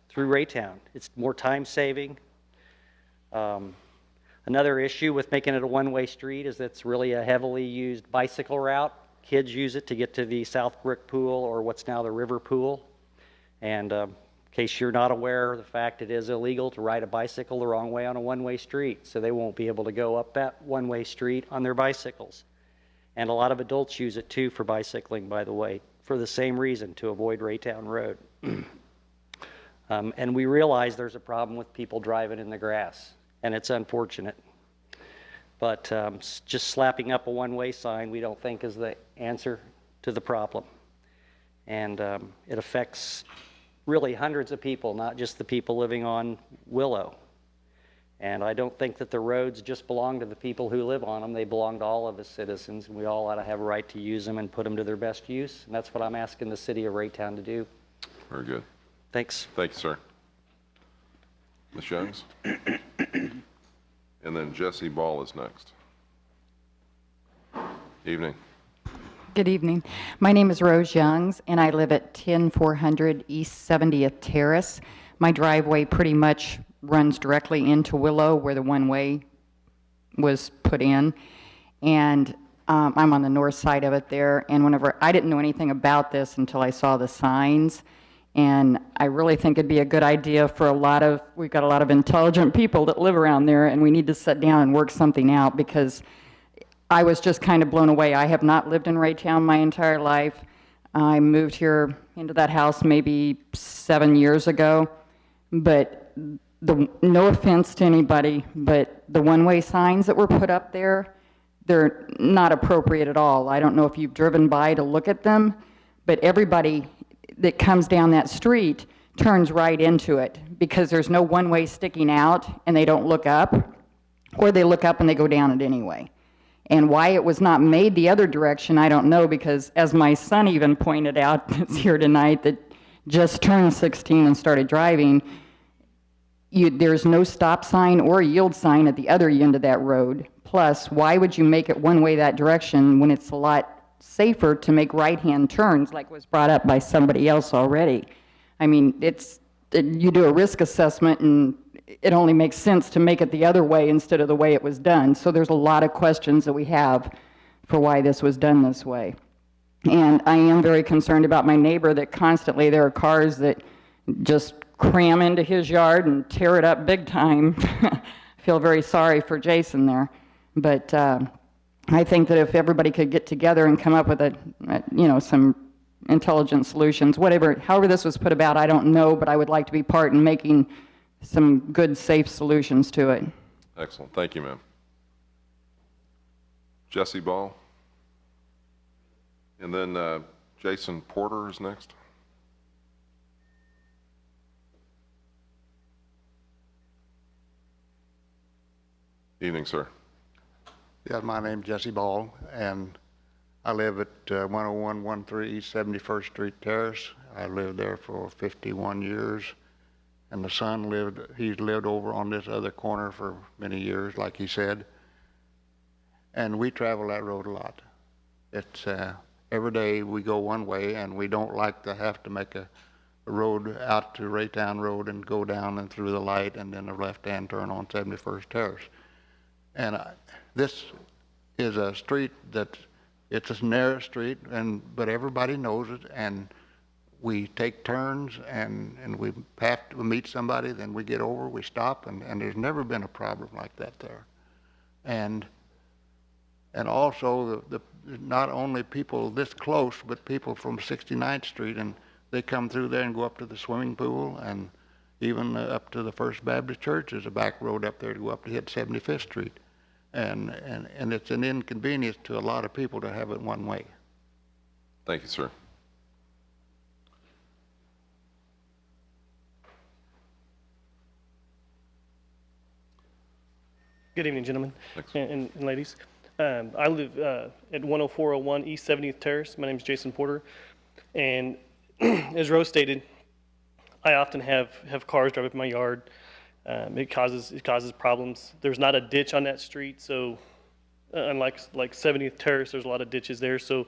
through Raytown. It's more time saving. Another issue with making it a one-way street is that it's really a heavily used bicycle route. Kids use it to get to the South Brook Pool, or what's now the River Pool. And in case you're not aware of the fact, it is illegal to ride a bicycle the wrong way on a one-way street, so they won't be able to go up that one-way street on their bicycles. And a lot of adults use it too for bicycling, by the way, for the same reason, to avoid Raytown Road. And we realize there's a problem with people driving in the grass, and it's unfortunate. But just slapping up a one-way sign we don't think is the answer to the problem. And it affects really hundreds of people, not just the people living on Willow. And I don't think that the roads just belong to the people who live on them. They belong to all of us citizens, and we all ought to have a right to use them and put them to their best use. And that's what I'm asking the city of Raytown to do. Very good. Thanks. Thank you, sir. Ms. Jones? And then Jesse Ball is next. Evening. Good evening. My name is Rose Youngs, and I live at 10400 East 70th Terrace. My driveway pretty much runs directly into Willow, where the one-way was put in. And I'm on the north side of it there. And whenever I didn't know anything about this until I saw the signs. And I really think it'd be a good idea for we've got a lot of intelligent people that live around there, and we need to sit down and work something out, because I was just kind of blown away. I have not lived in Raytown my entire life. I moved here into that house maybe 7 years ago, but no offense to anybody, but the one-way signs that were put up there, they're not appropriate at all. I don't know if you've driven by to look at them, but everybody that comes down that street turns right into it, because there's no one-way sticking out and they don't look up, or they look up and they go down it anyway. And why it was not made the other direction, I don't know, because as my son even pointed out that's here tonight, that just turned 16 and started driving, there's no stop sign or yield sign at the other end of that road. Plus, why would you make it one way that direction when it's a lot safer to make right-hand turns, like was brought up by somebody else already? I mean, you do a risk assessment, and it only makes sense to make it the other way instead of the way it was done. So there's a lot of questions that we have for why this was done this way. And I am very concerned about my neighbor, that constantly there are cars that just cram into his yard and tear it up big time. I feel very sorry for Jason there. But I think that if everybody could get together and come up with some intelligent solutions, however this was put about, I don't know, but I would like to be part in making some good, safe solutions to it. Excellent. Thank you, ma'am. Jesse Ball. And then Jason Porter is next. Evening, sir. Yeah, my name's Jesse Ball, and I live at 10113 East 71st Street Terrace. I lived there for 51 years, and the son he's lived over on this other corner for many years, like he said. And we travel that road a lot. It's every day we go one way, and we don't like to have to make a road out to Raytown Road and go down and through the light and then a left-hand turn on 71st Terrace. And this is a street it's a narrow street, but everybody knows it, and we take turns, and we have to meet somebody, then we get over, we stop, and there's never been a problem like that there. And also not only people this close, but people from 69th Street, and they come through there and go up to the swimming pool, and even up to the First Baptist Church. There's a back road up there to go up to hit 75th Street. And it's an inconvenience to a lot of people to have it one way. Thank you, sir. Good evening, gentlemen and ladies. I live at 10401 East 70th Terrace. My name is Jason Porter. And as Rose stated, I often have cars drive up in my yard. It causes problems. There's not a ditch on that street, so unlike 70th Terrace, there's a lot of ditches there, so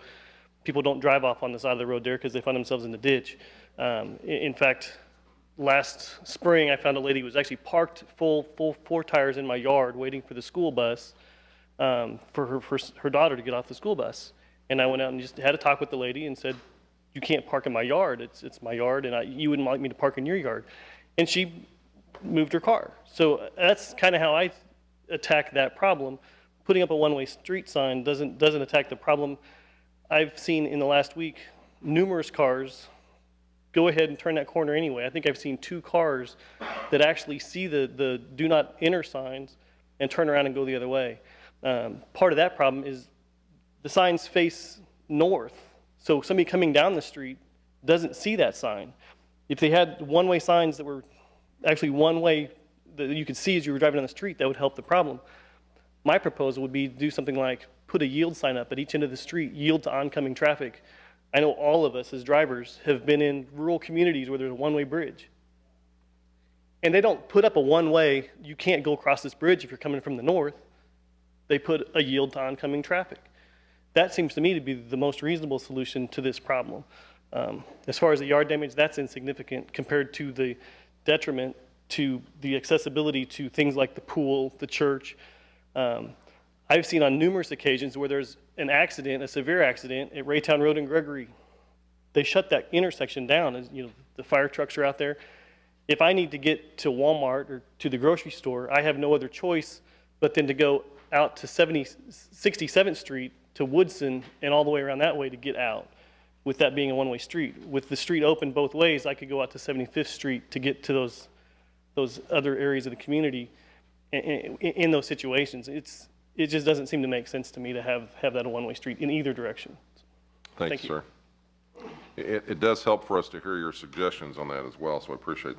people don't drive off on the side of the road there because they find themselves in the ditch. In fact, last spring, I found a lady who was actually parked full 4 tires in my yard waiting for the school bus for her daughter to get off the school bus. And I went out and just had a talk with the lady and said, you can't park in my yard. It's my yard, and you wouldn't like me to park in your yard. And she moved her car. So that's kind of how I attack that problem. Putting up a one-way street sign doesn't attack the problem. I've seen in the last week numerous cars go ahead and turn that corner anyway. I think I've seen 2 cars that actually see the do not enter signs and turn around and go the other way. Part of that problem is the signs face north. So somebody coming down the street doesn't see that sign. If they had one-way signs that were actually one way that you could see as you were driving down the street, that would help the problem. My proposal would be to do something like put a yield sign up at each end of the street, yield to oncoming traffic. I know all of us as drivers have been in rural communities where there's a one-way bridge. And they don't put up a one-way, you can't go across this bridge if you're coming from the north. They put a yield to oncoming traffic. That seems to me to be the most reasonable solution to this problem. As far as the yard damage, that's insignificant compared to the detriment to the accessibility to things like the pool, the church. I've seen on numerous occasions where there's an accident, a severe accident at Raytown Road in Gregory. They shut that intersection down, as you know, the fire trucks are out there. If I need to get to Walmart or to the grocery store, I have no other choice but then to go out to 67th Street to Woodson and all the way around that way to get out, with that being a one-way street. With the street open both ways, I could go out to 75th Street to get to those other areas of the community in those situations. It just doesn't seem to make sense to me to have that a one-way street in either direction. Thank you, sir. It does help for us to hear your suggestions on that as well, so I appreciate that.